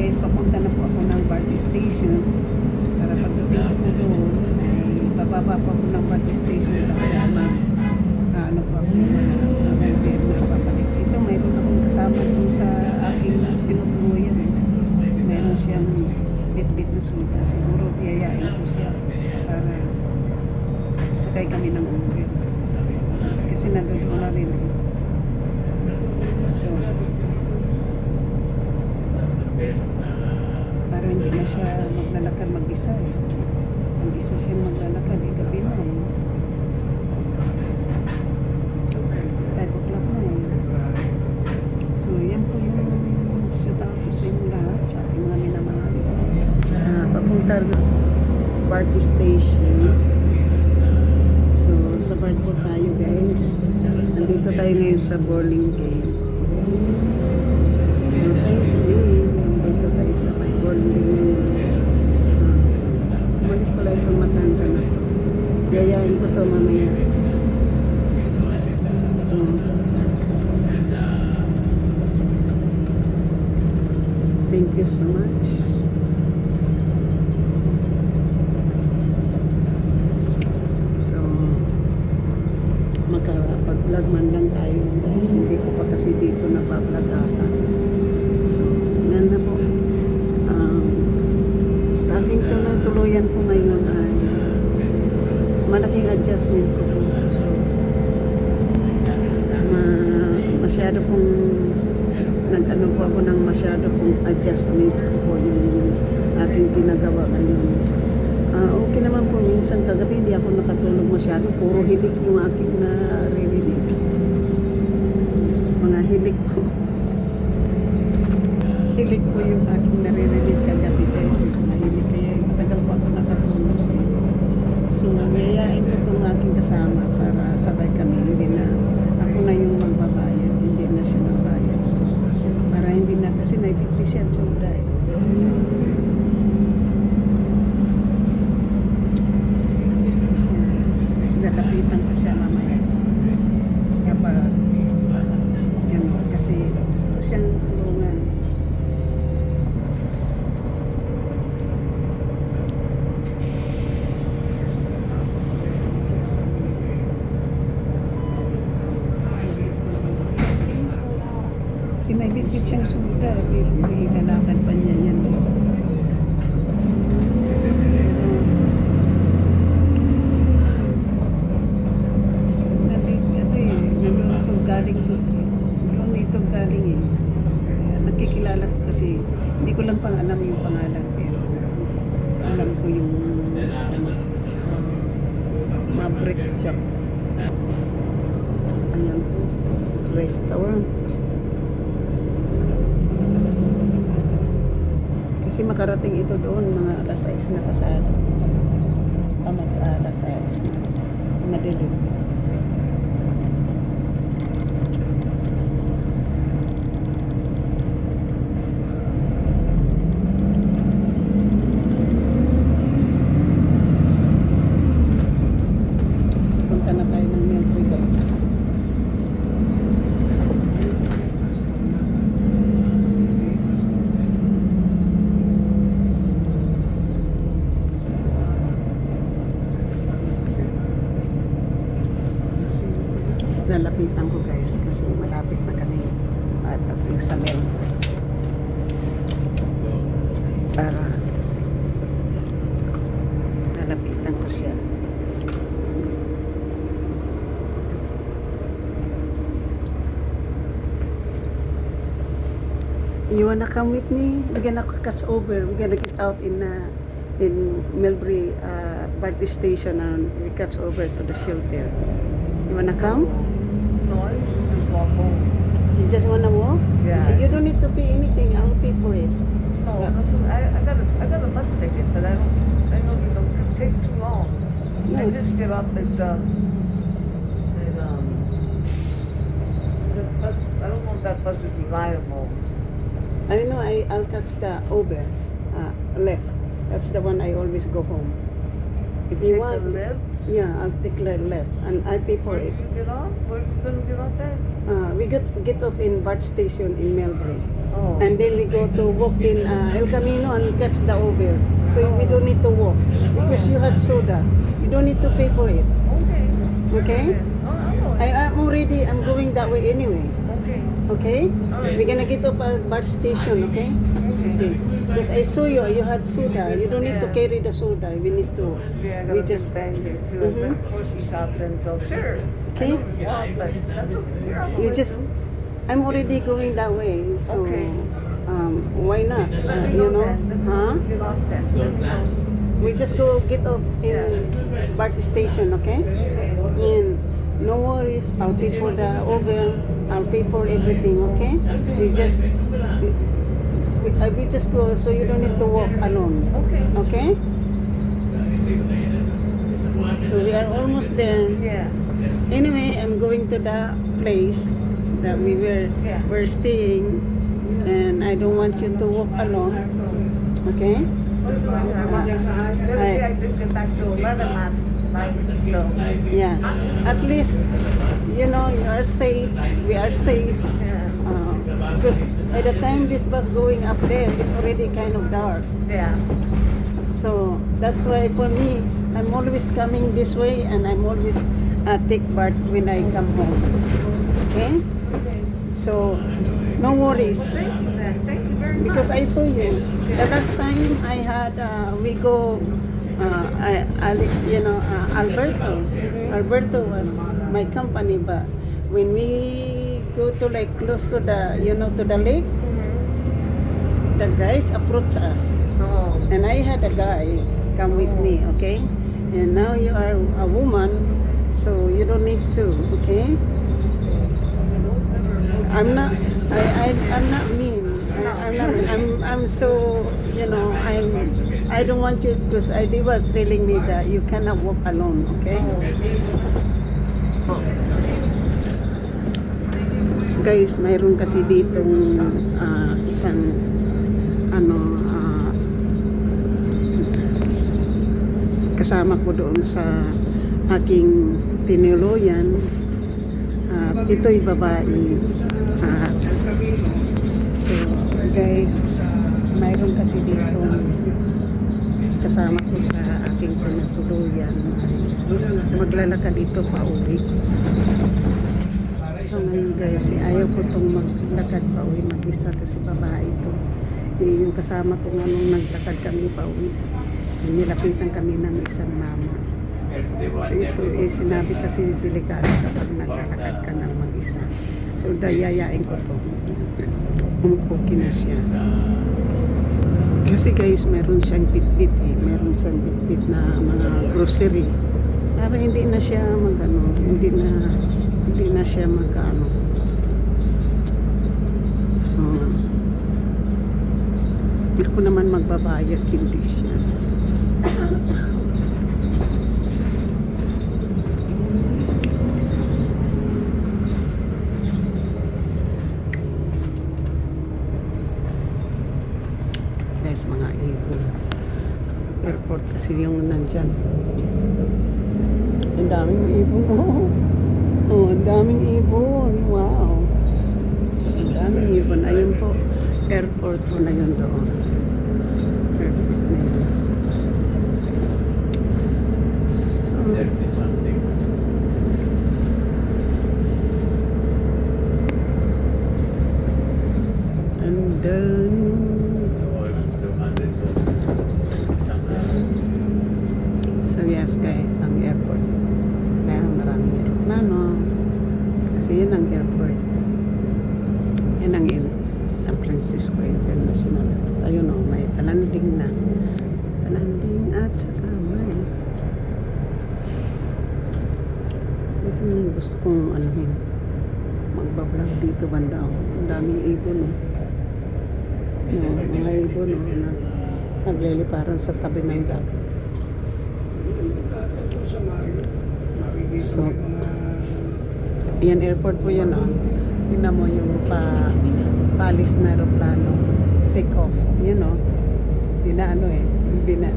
guys, papunta na po ako ng BART station. Para pagdating ko po doon, ay bababa po ako ng BART station. Tapos ano po ako na order na papalik. Ito, mayroon akong kasama po sa aking tinutuluyan. Mayroon siyang bit-bit na suda. Siguro biyayain ko siya para sakay kami ng Uber. Kasi nandun na rin eh. So, para hindi na siya maglalakad mag-isa eh. Mag-isa siya maglalakad eh. Gabi na eh. 5 o'clock na eh. So, yan po yung shout out ko sa inyo lahat, sa ating mga minamahal. Papunta na BART station. So, sa BART po tayo guys. Nandito tayo ngayon sa Burlingame. So, thank you. Nandito tayo sa may Burlingame ngayon. Umalis pala itong matanda na to. Yayain ko to mamaya. So, thank you so much. So, makapag-vlog man lang tayo guys. Hindi ko pa kasi dito napablog ata. So, yan na po. Sa aking tuluyan po ngayon ay malaking adjustment ko po. So, masyado pong nag-ano po ako ng masyado pong adjustment po yung aking ginagawa ngayon. Okay naman po, minsan kagabi hindi ako nakatulog masyado, puro hilik yung aking naririnig. Mga hilik po. Hilik po yung aking naririnig kagabi kasi mahilig kaya matagal po ako nakatulog. So, mayayain ko itong aking kasama para sabay kami, hindi na ako na yung magbabayad, hindi na siya magbayad. So, para hindi na kasi naipipis yan soda eh. Lalapitan ko siya mamaya. Kapag yan, kasi gusto ko siyang tulungan. Kasi may bitbit siyang suda, pero may lalakad pa niya yan. Galing eh. Nagkikilala ko kasi hindi ko lang pang alam yung pangalan pero alam ko yung Maverick Shop. Ayan po, restaurant. Kasi makarating ito doon mga alas 6 na pasado. Alas 6 na madilim. Lalapitan ko guys kasi malapit na kami at yung sa mail para lalapitan ko siya. You wanna come with me? We're gonna catch over. We're gonna get out in Melbury BART station and we catch over to the shelter. You wanna come? No, I just walk home. You just wanna walk? Yeah. You don't need to pay anything. I'll pay for it. No, I got a bus ticket, but I know it takes too long. No. I just get up at the bus. I don't know if that bus is reliable. I know. I'll catch the Uber left. That's the one I always go home. If you Take want, the lift? yeah, I'll take the left and I pay for Where it. do you get off? Where are you gonna get off at? We get off in BART station in Melbury. Oh. And then we go to walk in El Camino and catch the Uber. So we don't need to walk because you had soda. You don't need to pay for it. Okay. Okay? Oh, I'm I'm going that way anyway. Okay. Okay? We're gonna get up at bar station, okay? Okay. Because I saw you had soda. You don't need to carry the soda. We need to. Yeah, I We got just. a bang there too. Mhm. But grocery shop and so sure. Okay. I don't walk, but that's okay. You're on the You way just. too. I'm already going that way, so Okay. why not? Let me You know, then. Let me huh? get off then. Let me know. We just go get off in BART station, okay? And no worries, I'll pay for the Uber, I'll pay for everything, okay? We just we just go so you don't need to walk alone, Okay. okay? So we are almost there. Yeah. Anyway, I'm going to the place that Yeah. we're staying, and I don't want you to walk alone, okay? I just get back to 11 last night, so. Yeah, at least you know you are safe. We are safe Yeah. because by the time this bus going up there, it's already kind of dark. Yeah. So that's why for me, I'm always coming this way, and I'm always take BART when I come home. Okay, so no worries. Thank you then. Thank you very much. Because I saw you. The last time I had, we go, Alberto. Alberto was my company, but when we go to like close to the, to the lake, the guys approach us. Oh. And I had a guy come with me, okay? And now you are a woman, so you don't need to, okay? I'm not mean. I'm so, I don't want you, because they were telling me that you cannot walk alone, okay? Guys, mayroon kasi ditong isang kasama ko doon sa aking tinuluyan. Ito'y babae. So guys, mayroon kasi dito kasama ko sa aking tinuluyan. Maglalakad ito pa uwi. So ngayon guys, ayaw ko itong maglakad pa uwi mag-isa kasi babae ito. Yung kasama ko nga nung naglakad kami pa uwi, nilapitan kami ng isang mama. So ito sinabi kasi delikado kapag naglalakad ka ng mag-isa. So dayayain ko to. Okay na siya. Kasi guys, meron siyang bitbit meron siyang bitbit na mga grocery. Para hindi na siya hindi na siya So ako naman magbabayad, hindi siya. Guys, mga ibon. Airport kasi yung nandyan. Ang daming ibon. Oh, ang daming ibon. Wow. Ang daming ibon. Ayun po. Airport po na yun doon. Airport na yun. So, and then so yes guys, ang airport. Kaya maraming aeroplano. Kasi yun ang airport. Yan ang San Francisco International. Ayun o, may palanding na. Palanding at saka may ito yung gusto kong anuhin. Magbablog dito banda o. Ang daming ibon o. Mga ibon o. Nagliliparan sa tabi ng dagat. So, yan airport po yan o. Tingnan mo yung paalis na aeroplano. Take off. Yan o. Hindi na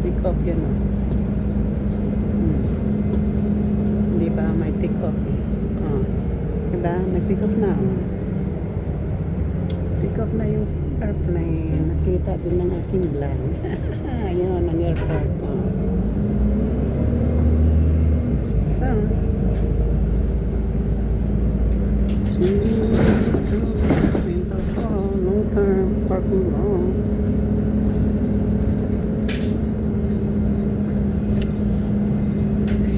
take off yan o. Hindi ba may take off eh. Oh. Diba? Nag-take off na o. Take off na yung airplane. Nakita din ng aking vlog. Ayun, ang airport. Oh. So, long term parking lot.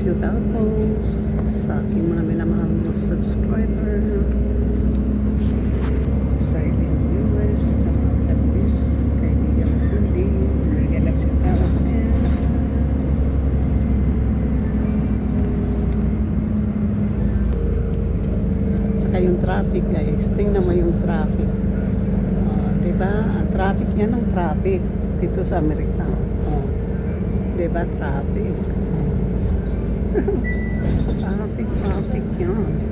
Shoot out post sa aking mga minamahal na subscriber, silent viewers, sa mga vloggers, kaibigan ko hindi, regalak siya tawag niya. Saka yung traffic guys, tingnan mo yung traffic. Diba? Ang traffic yan ang traffic dito sa Amerika. Diba traffic? Traffic yan.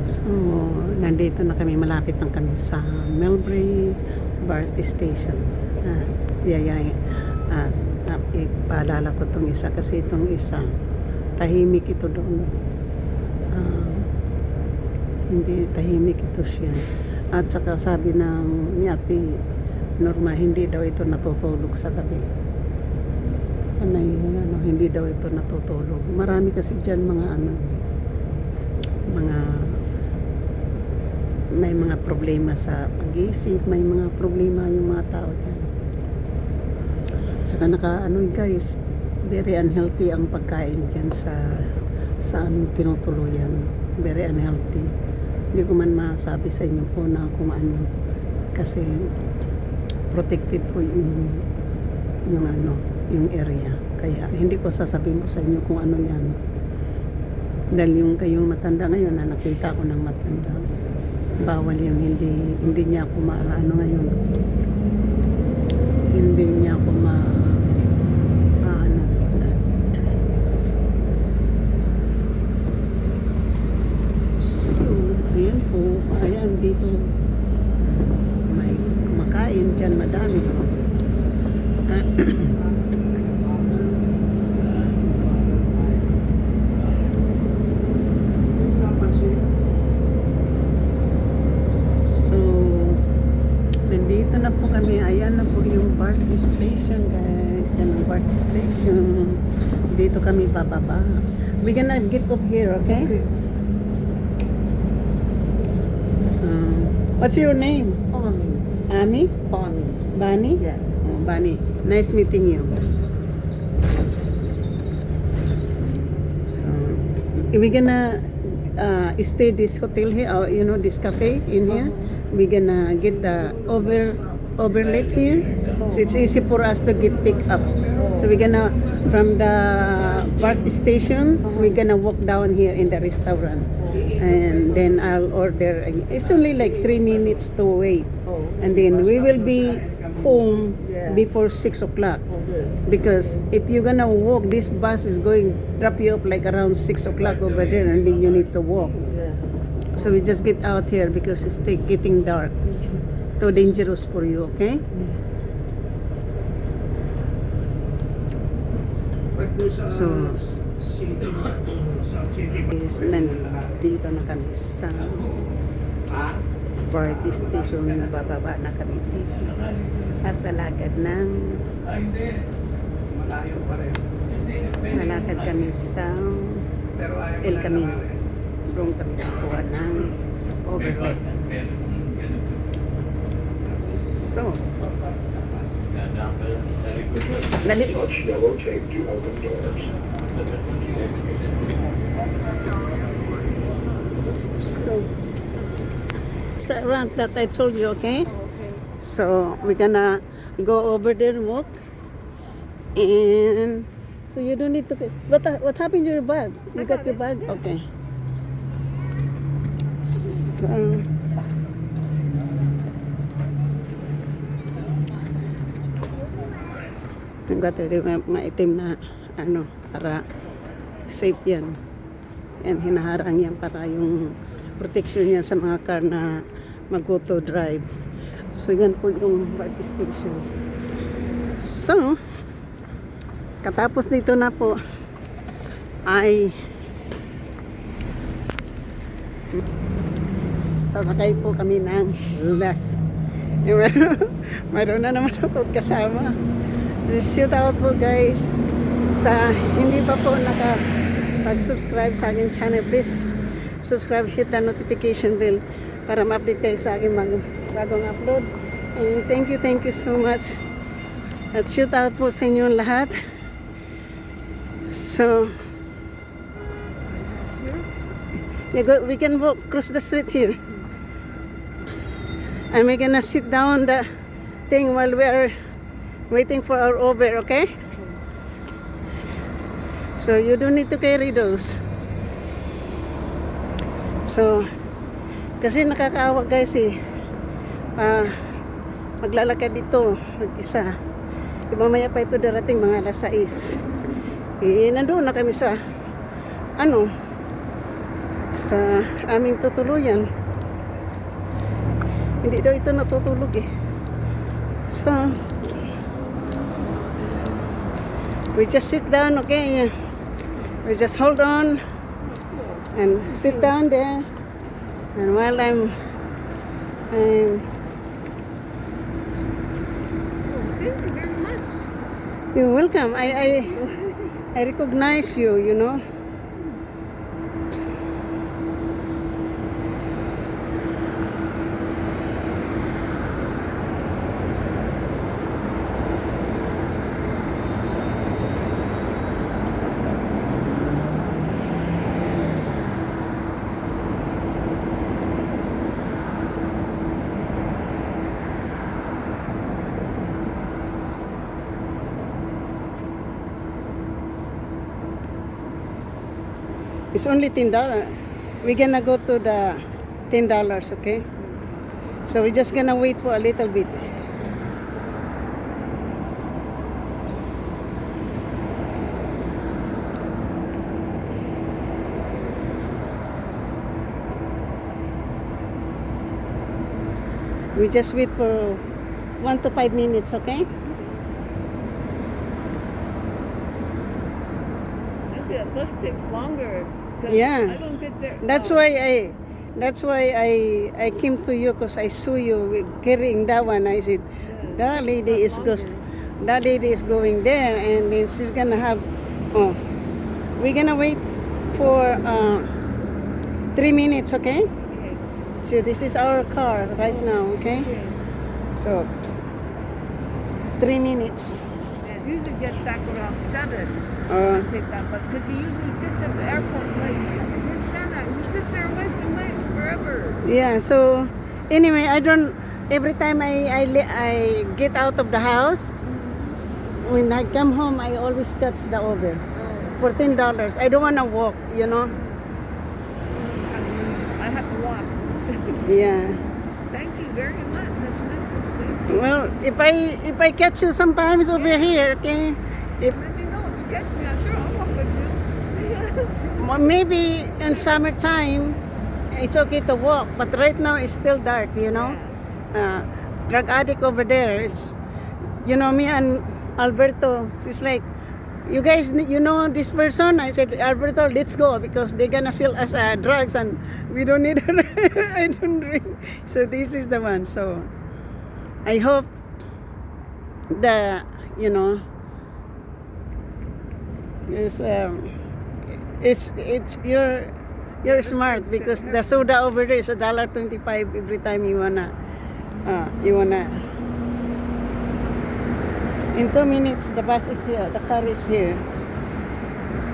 So, nandito na kami, malapit lang kami sa Melbury BART Station. Ipaalala ko itong isa kasi itong isa, tahimik ito doon. Hindi, tahimik ito siya. At saka sabi ni Ate Norma, hindi daw ito natutulog sa gabi. Hindi daw ito natutulog. Marami kasi dyan may mga problema sa pag-iisip, may mga problema yung mga tao dyan. Saka guys, very unhealthy ang pagkain dyan sa aming tinutuluyan. Very unhealthy. Hindi ko man masabi sa inyo po na kung ano, kasi protected po yung area. Kaya hindi ko sasabihin po sa inyo kung ano yan. Dahil kayong matanda ngayon, na nakita ko ng matanda, bawal yung hindi niya ako ngayon, hindi niya ako so ayan po, ayan dito may kumakain dyan, madami na po kami. Ayan na po yung BART station guys. Yan ang BART station. Dito kami bababa. We gonna get up here, okay? So, what's your name? Bonnie. Ami? Bonnie. Bani? Yeah. Oh, Bani. Nice meeting you. So, we gonna stay this hotel here, or, this cafe in here. We gonna get the overlap here, so it's easy for us to get picked up. So we're gonna, from the BART station, we're gonna walk down here in the restaurant, and then I'll order. It's only like 3 minutes to wait, and then we will be home before 6 o'clock. Because if you're gonna walk, this bus is going drop you up like around 6 o'clock over there, and then you need to walk. So we just get out here because it's getting dark. Too dangerous for you, okay? So, nandito na kami sa BART station. Bababa na kami dito. At lalakad kami sa El Camino. Doon kami nakuha ng overhead. So, Dali. Touch yellow tape to open doors. So, it's that ramp that I told you, okay? Oh, okay. So, we're gonna go over there and walk. And so you don't need to. What happened to your bag? You I got got your it, bag? yeah. Okay. So, yung got mga itim na ano para safe yan. And hinaharang yan para yung protection yan sa mga car na mag-auto drive. So, yan po yung parking station. So, katapos dito na po ay sasakay po kami ng left. Mayroon na naman ako kasama. Shout out po guys sa hindi pa po nakapag-subscribe sa aking channel. Please subscribe, hit the notification bell para ma-update kayo sa aking mga bagong upload. And thank you so much. At shout out po sa inyong lahat. So, we can walk across the street here. And we're gonna sit down the thing while we are waiting for our Uber, okay? So, you don't need to carry those. So, kasi nakakaawa guys eh. Maglalakad dito, mag-isa. Mamaya pa ito darating mga alas 6. Nandoon na kami sa sa aming tutuluyan. Hindi daw ito natutulog eh. So, we just sit down, okay? We just hold on and sit down there. And while I'm Thank you very much. you're welcome. I recognize you, you know. It's only $10. We're gonna go to the $10, okay? So we're just gonna wait for a little bit. We just wait for 1 to 5 minutes, okay? Actually, that bus takes longer. 'Cause Yeah. I don't get there. That's oh, why I came to you because I saw you carrying that one. I said, that lady is going there, and then she's gonna have. Oh, we're gonna wait for 3 minutes, okay? Okay. So this is our car right now, okay? Okay. So 3 minutes. And usually gets back around 7. Take that bus because he usually sits at the airport and waits. I can't stand that. He sits there and waits forever. Yeah. So anyway, every time I get out of the house, when I come home, I always catch the Uber for $10. I don't wanna walk, you know. I have to walk. Yeah. Thank you very much. That's nice. Thank you. Well, if I catch you sometimes over here, okay. If Let me know if you catch me. I'm sure I'll walk with you. maybe in summertime, it's okay to walk, but right now it's still dark, you know. Drug addict over there. It's, you know, me and Alberto. She's like, you guys, you know this person? I said, Alberto, let's go because they're gonna sell us drugs and we don't need it. I don't drink. So this is the one. So I hope you know, it's you're smart because the soda over there is $1.25 every time you wanna In 2 minutes, the bus is here. The car is here.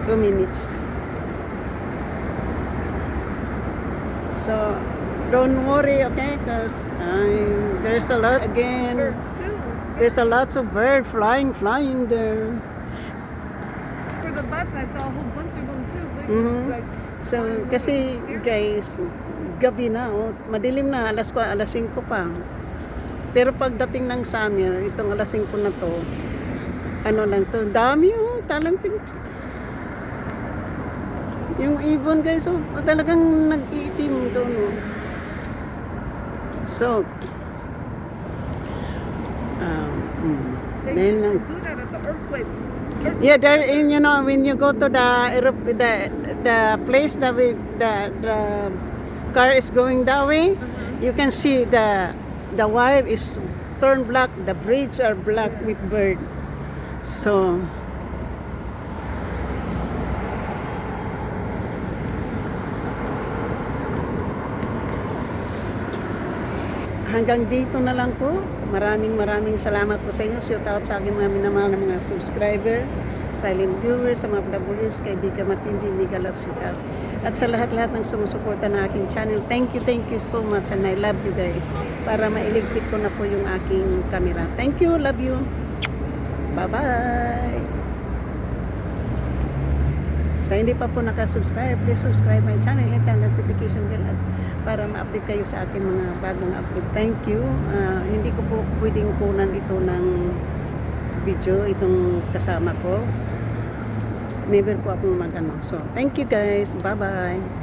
2 minutes. So, don't worry, okay? Because there's a lot again. Birds too. There's a lot of bird flying there. For the bus, I saw a whole bunch of them too. Mhm. Like, So, kasi guys, gabi na, oh, madilim na, alas 5 pa. Pero pagdating ng summer, itong alas 5 na to, ano lang to, dami oh, talanting. Yung ibon guys, oh, talagang nag-iitim doon. Oh. So, they then, used to do that at the earthquakes. yeah, there in when you go to the place that the car is going that way, you can see the wire is turned black, the bridges are black with bird. So hanggang dito na lang po. Maraming salamat po sa inyo. Shout out sa aking mga minamahal na mga subscriber, silent viewers, sa mga PWs, kaibigan matindi, mega love shout out. At sa lahat-lahat ng sumusuporta na aking channel, thank you so much and I love you guys. Para mailigpit ko na po yung aking camera. Thank you, love you. Bye-bye. Sa hindi pa po nakasubscribe, please subscribe my channel, hit the notification bell at para ma-update kayo sa akin mga bagong upload. Thank you. Hindi ko po pwedeng kunan ito ng video, itong kasama ko. Never po akong mag-ano. So, thank you guys. Bye-bye.